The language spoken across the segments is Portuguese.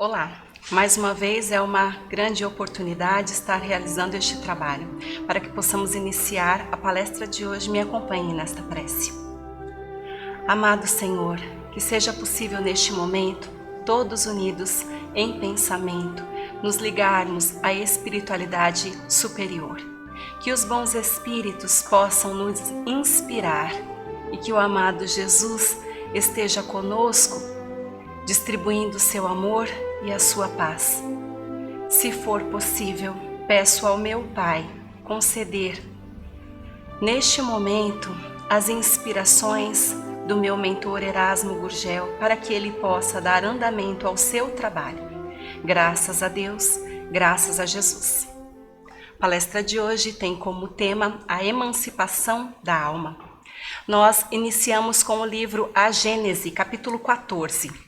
Olá, mais uma vez é uma grande oportunidade estar realizando este trabalho. Para que possamos iniciar a palestra de hoje, me acompanhe nesta prece. Amado Senhor, que seja possível neste momento, todos unidos em pensamento, nos ligarmos à espiritualidade superior. Que os bons espíritos possam nos inspirar e que o amado Jesus esteja conosco, distribuindo seu amor e a sua paz. Se for possível, peço ao meu Pai conceder, neste momento, as inspirações do meu mentor Erasmo Gurgel, para que ele possa dar andamento ao seu trabalho. Graças a Deus, graças a Jesus. A palestra de hoje tem como tema a emancipação da alma. Nós iniciamos com o livro A Gênese, capítulo 14,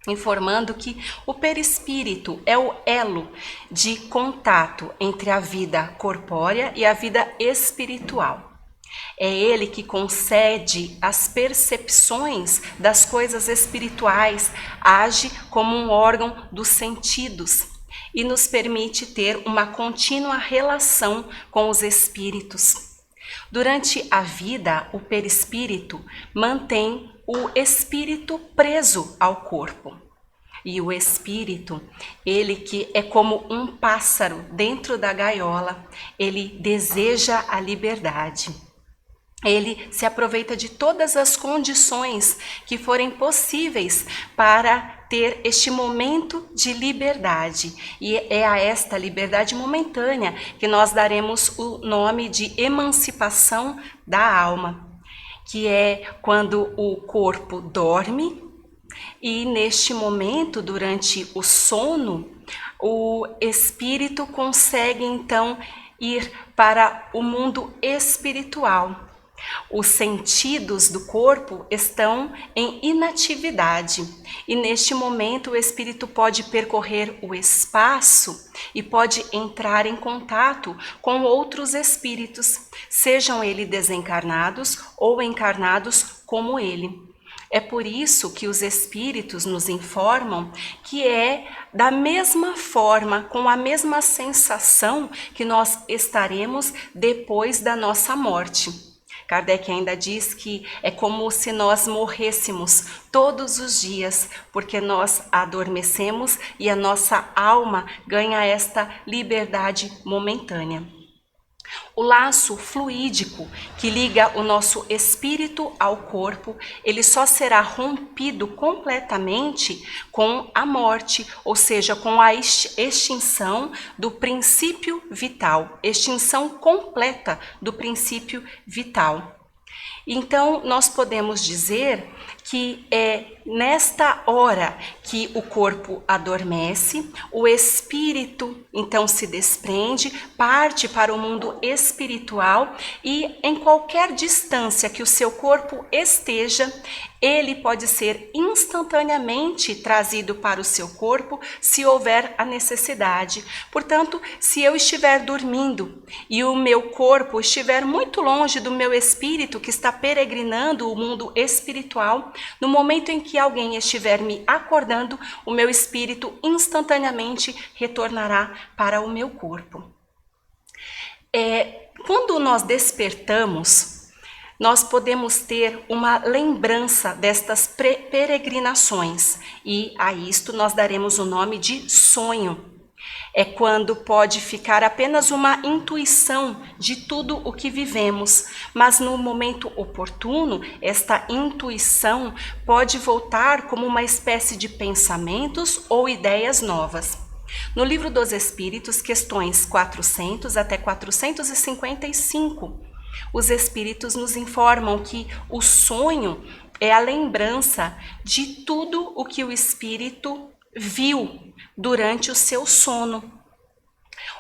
informando que o perispírito é o elo de contato entre a vida corpórea e a vida espiritual. É ele que concede as percepções das coisas espirituais, age como um órgão dos sentidos e nos permite ter uma contínua relação com os espíritos. Durante a vida, o perispírito mantém o espírito preso ao corpo. E o espírito, ele que é como um pássaro dentro da gaiola, ele deseja a liberdade. Ele se aproveita de todas as condições que forem possíveis para ter este momento de liberdade. E é a esta liberdade momentânea que nós daremos o nome de emancipação da alma, que é quando o corpo dorme e neste momento, durante o sono, o espírito consegue então ir para o mundo espiritual. Os sentidos do corpo estão em inatividade e neste momento o espírito pode percorrer o espaço e pode entrar em contato com outros espíritos, sejam eles desencarnados ou encarnados como ele. É por isso que os espíritos nos informam que é da mesma forma, com a mesma sensação que nós estaremos depois da nossa morte. Kardec ainda diz que é como se nós morrêssemos todos os dias, porque nós adormecemos e a nossa alma ganha esta liberdade momentânea. O laço fluídico que liga o nosso espírito ao corpo, ele só será rompido completamente com a morte, ou seja, com a extinção do princípio vital, extinção completa do princípio vital. Então, nós podemos dizer que é nesta hora que o corpo adormece, o espírito então se desprende, parte para o mundo espiritual e em qualquer distância que o seu corpo esteja, ele pode ser instantaneamente trazido para o seu corpo se houver a necessidade. Portanto, se eu estiver dormindo e o meu corpo estiver muito longe do meu espírito que está peregrinando o mundo espiritual, no momento em que alguém estiver me acordando, o meu espírito instantaneamente retornará para o meu corpo. Quando nós despertamos, nós podemos ter uma lembrança destas peregrinações e a isto nós daremos o nome de sonho. É quando pode ficar apenas uma intuição de tudo o que vivemos, mas no momento oportuno, esta intuição pode voltar como uma espécie de pensamentos ou ideias novas. No Livro dos Espíritos, questões 400 até 455, os espíritos nos informam que o sonho é a lembrança de tudo o que o espírito viu durante o seu sono.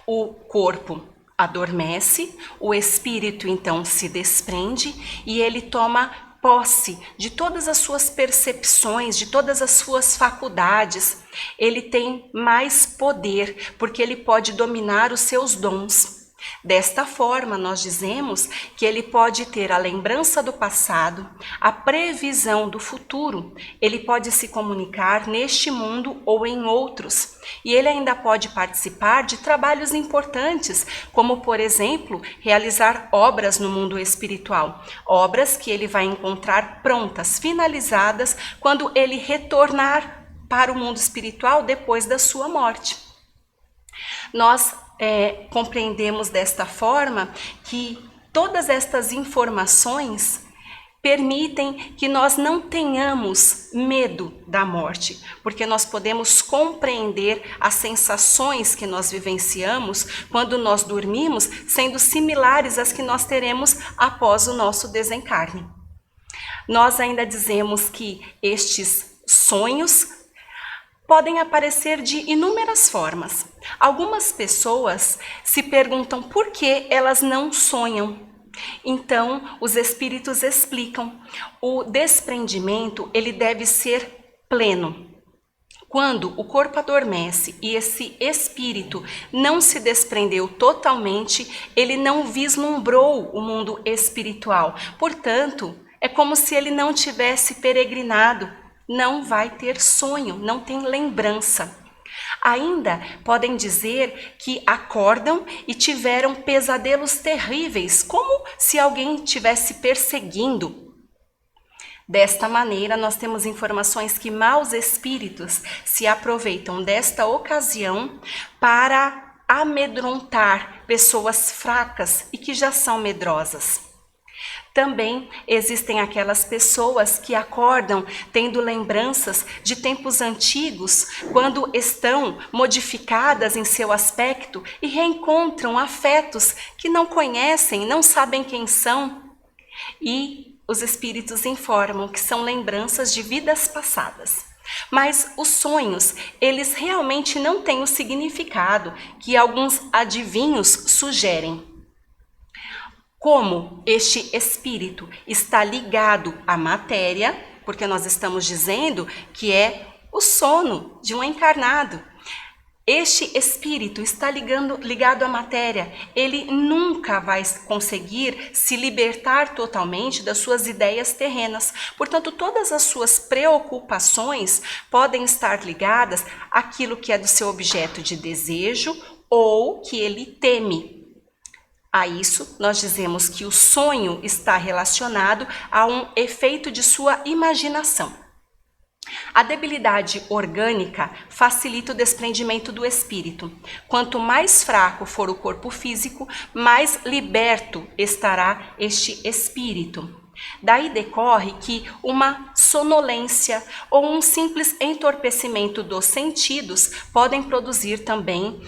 O corpo adormece, o espírito então se desprende e ele toma posse de todas as suas percepções, de todas as suas faculdades. Ele tem mais poder porque ele pode dominar os seus dons. Desta forma, nós dizemos que ele pode ter a lembrança do passado, a previsão do futuro, ele pode se comunicar neste mundo ou em outros, e ele ainda pode participar de trabalhos importantes, como, por exemplo, realizar obras no mundo espiritual, obras que ele vai encontrar prontas, finalizadas, quando ele retornar para o mundo espiritual depois da sua morte. Nós compreendemos desta forma que todas estas informações permitem que nós não tenhamos medo da morte, porque nós podemos compreender as sensações que nós vivenciamos quando nós dormimos, sendo similares às que nós teremos após o nosso desencarne. Nós ainda dizemos que estes sonhos podem aparecer de inúmeras formas. Algumas pessoas se perguntam por que elas não sonham. Então, os espíritos explicam. O desprendimento, ele deve ser pleno. Quando o corpo adormece e esse espírito não se desprendeu totalmente, ele não vislumbrou o mundo espiritual. Portanto, é como se ele não tivesse peregrinado. Não vai ter sonho, não tem lembrança. Ainda podem dizer que acordam e tiveram pesadelos terríveis, como se alguém estivesse perseguindo. Desta maneira, nós temos informações que maus espíritos se aproveitam desta ocasião para amedrontar pessoas fracas e que já são medrosas. Também existem aquelas pessoas que acordam tendo lembranças de tempos antigos, quando estão modificadas em seu aspecto e reencontram afetos que não conhecem, não sabem quem são. E os espíritos informam que são lembranças de vidas passadas. Mas os sonhos, eles realmente não têm o significado que alguns adivinhos sugerem. Como este espírito está ligado à matéria, porque nós estamos dizendo que é o sono de um encarnado. Este espírito está ligado à matéria, ele nunca vai conseguir se libertar totalmente das suas ideias terrenas. Portanto, todas as suas preocupações podem estar ligadas àquilo que é do seu objeto de desejo ou que ele teme. A isso, nós dizemos que o sonho está relacionado a um efeito de sua imaginação. A debilidade orgânica facilita o desprendimento do espírito. Quanto mais fraco for o corpo físico, mais liberto estará este espírito. Daí decorre que uma sonolência ou um simples entorpecimento dos sentidos podem produzir também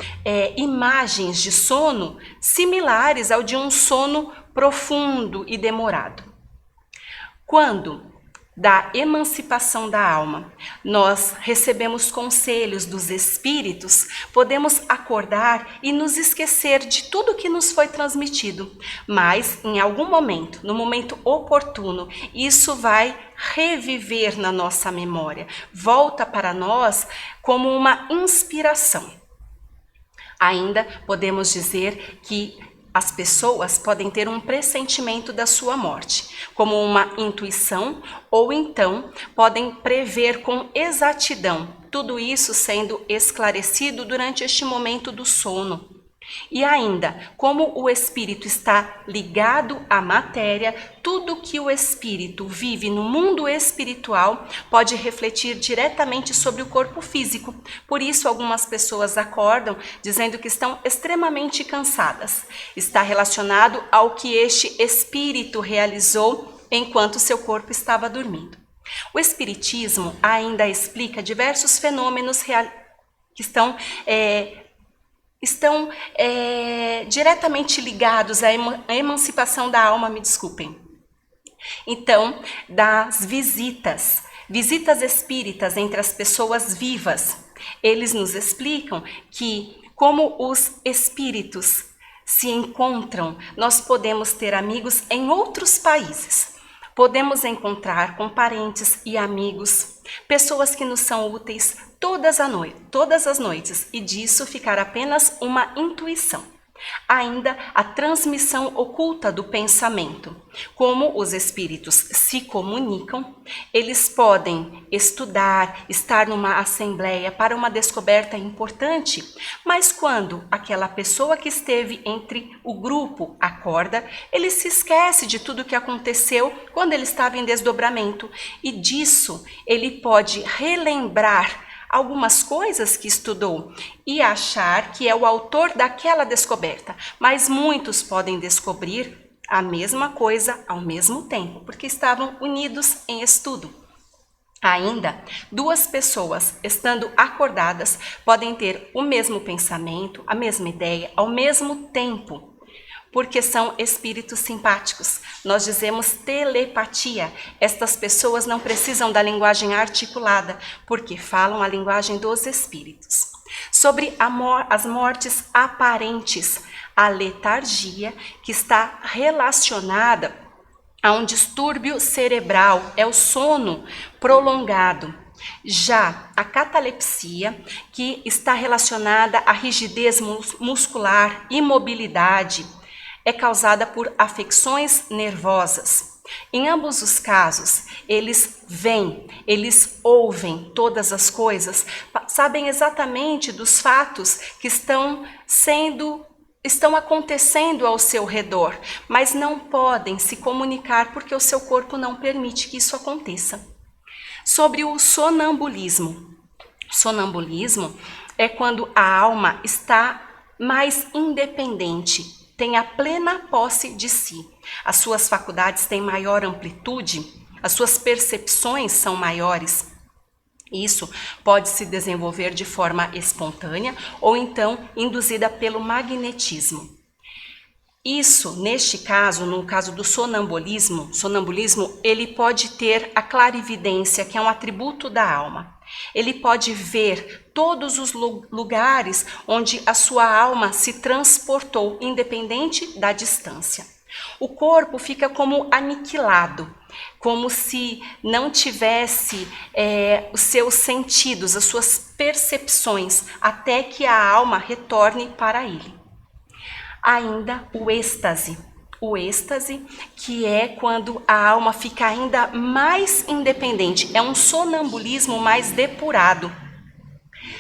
imagens de sono similares ao de um sono profundo e demorado. Quando da emancipação da alma, nós recebemos conselhos dos espíritos, podemos acordar e nos esquecer de tudo que nos foi transmitido, mas em algum momento, no momento oportuno, isso vai reviver na nossa memória, volta para nós como uma inspiração. Ainda podemos dizer que as pessoas podem ter um pressentimento da sua morte, como uma intuição, ou então podem prever com exatidão, tudo isso sendo esclarecido durante este momento do sono. E ainda, como o espírito está ligado à matéria, tudo que o espírito vive no mundo espiritual pode refletir diretamente sobre o corpo físico. Por isso, algumas pessoas acordam dizendo que estão extremamente cansadas. Está relacionado ao que este espírito realizou enquanto seu corpo estava dormindo. O espiritismo ainda explica diversos fenômenos que estão diretamente ligados à emancipação da alma, me desculpem. Então, das visitas espíritas entre as pessoas vivas, eles nos explicam que como os espíritos se encontram, nós podemos ter amigos em outros países. Podemos encontrar com parentes e amigos, pessoas que nos são úteis todas as noites, e disso ficar apenas uma intuição. Ainda a transmissão oculta do pensamento. Como os espíritos se comunicam, eles podem estudar, estar numa assembleia para uma descoberta importante, mas quando aquela pessoa que esteve entre o grupo acorda, ele se esquece de tudo o que aconteceu quando ele estava em desdobramento, e disso ele pode relembrar algumas coisas que estudou e achar que é o autor daquela descoberta, mas muitos podem descobrir a mesma coisa ao mesmo tempo, porque estavam unidos em estudo. Ainda, duas pessoas, estando acordadas, podem ter o mesmo pensamento, a mesma ideia, ao mesmo tempo, porque são espíritos simpáticos. Nós dizemos telepatia. Estas pessoas não precisam da linguagem articulada, porque falam a linguagem dos espíritos. Sobre as mortes aparentes, a letargia, que está relacionada a um distúrbio cerebral, é o sono prolongado. Já a catalepsia, que está relacionada à rigidez muscular, imobilidade, é causada por afecções nervosas. Em ambos os casos, eles veem, eles ouvem todas as coisas, sabem exatamente dos fatos que estão acontecendo ao seu redor, mas não podem se comunicar porque o seu corpo não permite que isso aconteça. Sobre o sonambulismo. Sonambulismo é quando a alma está mais independente, tem a plena posse de si. As suas faculdades têm maior amplitude, as suas percepções são maiores. Isso pode se desenvolver de forma espontânea ou então induzida pelo magnetismo. Isso, neste caso, no caso do sonambulismo, ele pode ter a clarividência, que é um atributo da alma. Ele pode ver todos os lugares onde a sua alma se transportou, independente da distância. O corpo fica como aniquilado, como se não tivesse os seus sentidos, as suas percepções, até que a alma retorne para ele. Ainda o êxtase. O êxtase, que é quando a alma fica ainda mais independente, é um sonambulismo mais depurado.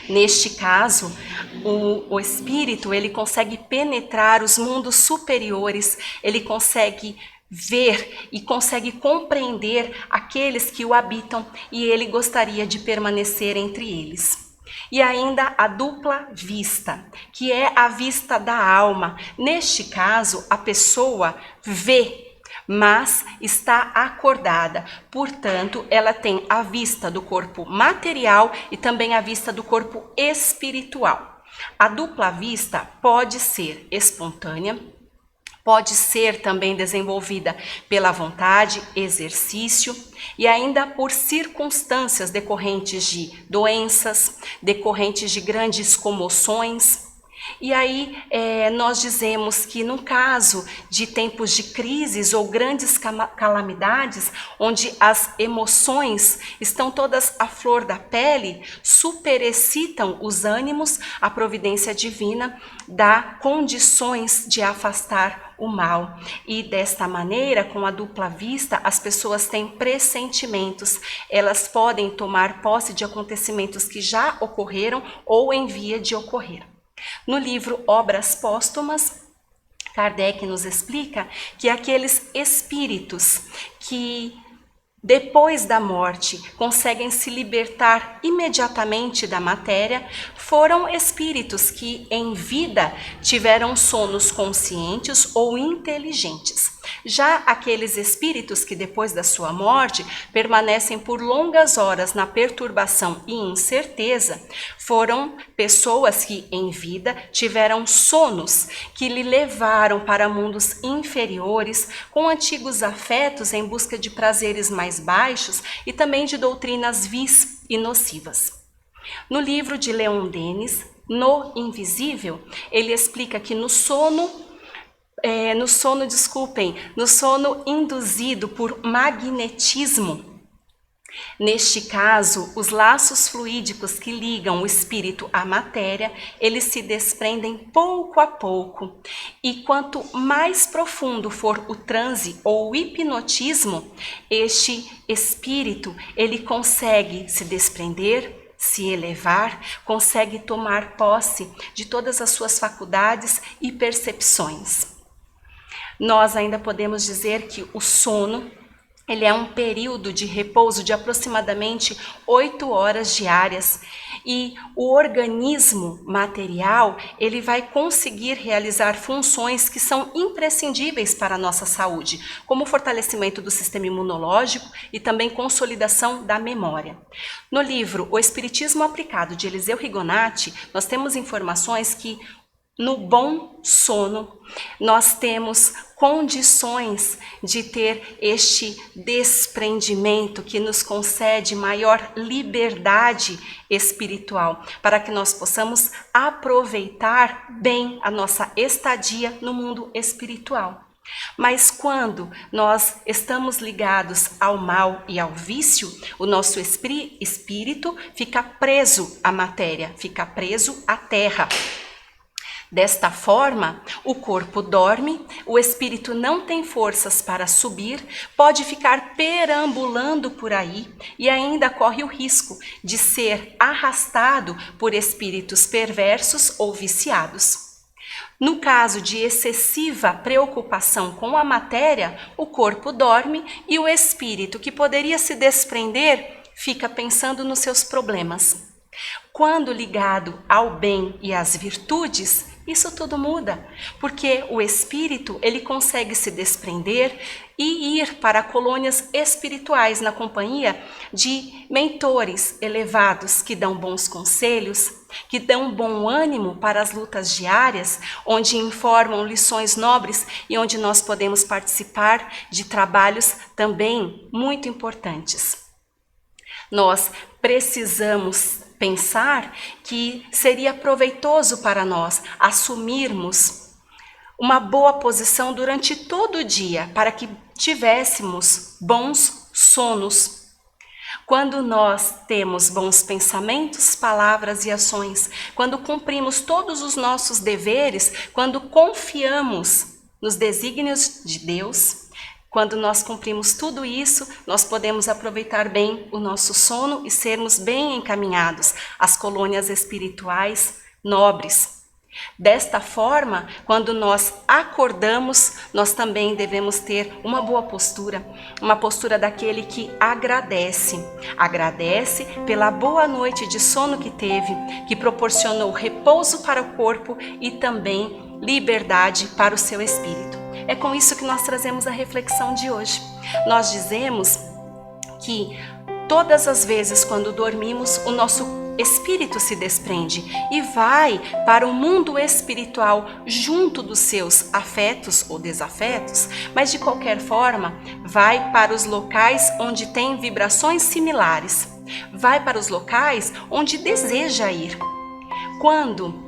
Neste caso, o espírito ele consegue penetrar os mundos superiores, ele consegue ver e consegue compreender aqueles que o habitam e ele gostaria de permanecer entre eles. E ainda a dupla vista, que é a vista da alma. Neste caso, a pessoa vê, mas está acordada. Portanto, ela tem a vista do corpo material e também a vista do corpo espiritual. A dupla vista pode ser espontânea, pode ser também desenvolvida pela vontade, exercício e ainda por circunstâncias decorrentes de doenças, decorrentes de grandes comoções. E aí nós dizemos que no caso de tempos de crises ou grandes calamidades, onde as emoções estão todas à flor da pele, superexcitam os ânimos, a providência divina dá condições de afastar o mal. E desta maneira, com a dupla vista, as pessoas têm pressentimentos, elas podem tomar posse de acontecimentos que já ocorreram ou em via de ocorrer. No livro Obras Póstumas, Kardec nos explica que aqueles espíritos que depois da morte conseguem se libertar imediatamente da matéria foram espíritos que em vida tiveram sonos conscientes ou inteligentes. Já aqueles espíritos que depois da sua morte permanecem por longas horas na perturbação e incerteza, foram pessoas que em vida tiveram sonos que lhe levaram para mundos inferiores com antigos afetos em busca de prazeres mais baixos e também de doutrinas vis e nocivas. No livro de Leon Denis, No Invisível, ele explica que no sono induzido por magnetismo, Neste caso, os laços fluídicos que ligam o espírito à matéria, eles se desprendem pouco a pouco. E quanto mais profundo for o transe ou o hipnotismo, este espírito, ele consegue se desprender, se elevar, consegue tomar posse de todas as suas faculdades e percepções. Nós ainda podemos dizer que o sono, ele é um período de repouso de aproximadamente 8 horas diárias e o organismo material, ele vai conseguir realizar funções que são imprescindíveis para a nossa saúde, como o fortalecimento do sistema imunológico e também consolidação da memória. No livro O Espiritismo Aplicado, de Eliseu Rigonati, nós temos informações que no bom sono, nós temos condições de ter este desprendimento que nos concede maior liberdade espiritual, para que nós possamos aproveitar bem a nossa estadia no mundo espiritual. Mas quando nós estamos ligados ao mal e ao vício, o nosso espírito fica preso à matéria, fica preso à terra. Desta forma, o corpo dorme, o espírito não tem forças para subir, pode ficar perambulando por aí e ainda corre o risco de ser arrastado por espíritos perversos ou viciados. No caso de excessiva preocupação com a matéria, o corpo dorme e o espírito, que poderia se desprender, fica pensando nos seus problemas. Quando ligado ao bem e às virtudes, isso tudo muda, porque o espírito, ele consegue se desprender e ir para colônias espirituais na companhia de mentores elevados que dão bons conselhos, que dão bom ânimo para as lutas diárias, onde informam lições nobres e onde nós podemos participar de trabalhos também muito importantes. Nós precisamos pensar que seria proveitoso para nós assumirmos uma boa posição durante todo o dia, para que tivéssemos bons sonos. Quando nós temos bons pensamentos, palavras e ações, quando cumprimos todos os nossos deveres, quando confiamos nos desígnios de Deus, quando nós cumprimos tudo isso, nós podemos aproveitar bem o nosso sono e sermos bem encaminhados às colônias espirituais nobres. Desta forma, quando nós acordamos, nós também devemos ter uma boa postura, uma postura daquele que agradece. Agradece pela boa noite de sono que teve, que proporcionou repouso para o corpo e também liberdade para o seu espírito. É com isso que nós trazemos a reflexão de hoje. Nós dizemos que todas as vezes quando dormimos, o nosso espírito se desprende e vai para o mundo espiritual junto dos seus afetos ou desafetos, mas de qualquer forma, vai para os locais onde tem vibrações similares, vai para os locais onde deseja ir. Quando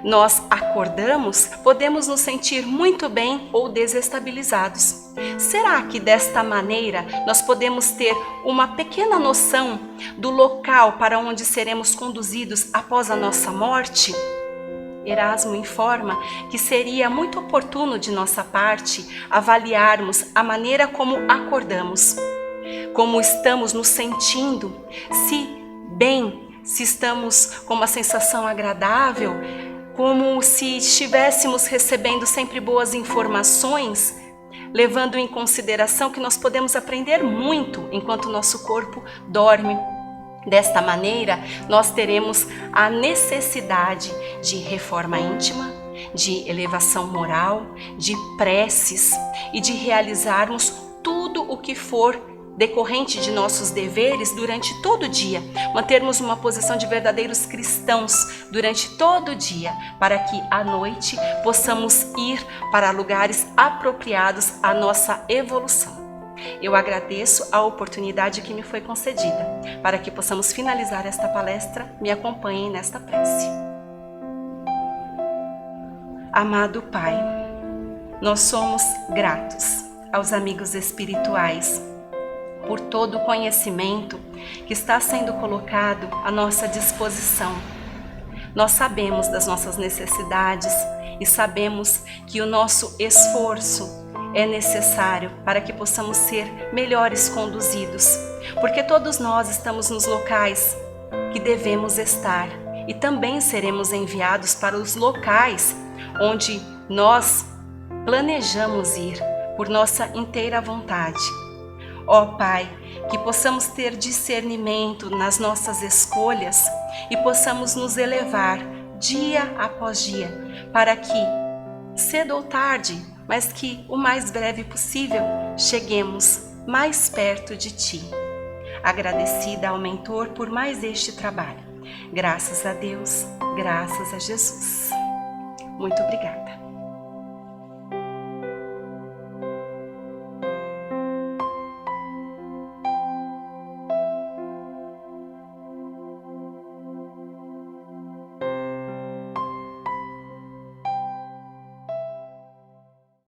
nós acordamos, podemos nos sentir muito bem ou desestabilizados. Será que desta maneira nós podemos ter uma pequena noção do local para onde seremos conduzidos após a nossa morte? Erasmo informa que seria muito oportuno de nossa parte avaliarmos a maneira como acordamos, como estamos nos sentindo, se bem, se estamos com uma sensação agradável, como se estivéssemos recebendo sempre boas informações, levando em consideração que nós podemos aprender muito enquanto nosso corpo dorme. Desta maneira, nós teremos a necessidade de reforma íntima, de elevação moral, de preces e de realizarmos tudo o que for decorrente de nossos deveres durante todo o dia, mantermos uma posição de verdadeiros cristãos durante todo o dia, para que à noite possamos ir para lugares apropriados à nossa evolução. Eu agradeço a oportunidade que me foi concedida. Para que possamos finalizar esta palestra, me acompanhem nesta prece. Amado Pai, nós somos gratos aos amigos espirituais por todo o conhecimento que está sendo colocado à nossa disposição. Nós sabemos das nossas necessidades e sabemos que o nosso esforço é necessário para que possamos ser melhores conduzidos, porque todos nós estamos nos locais que devemos estar e também seremos enviados para os locais onde nós planejamos ir por nossa inteira vontade. Ó Pai, que possamos ter discernimento nas nossas escolhas e possamos nos elevar dia após dia, para que, cedo ou tarde, mas que o mais breve possível, cheguemos mais perto de Ti. Agradecida ao Mentor por mais este trabalho. Graças a Deus, graças a Jesus. Muito obrigada.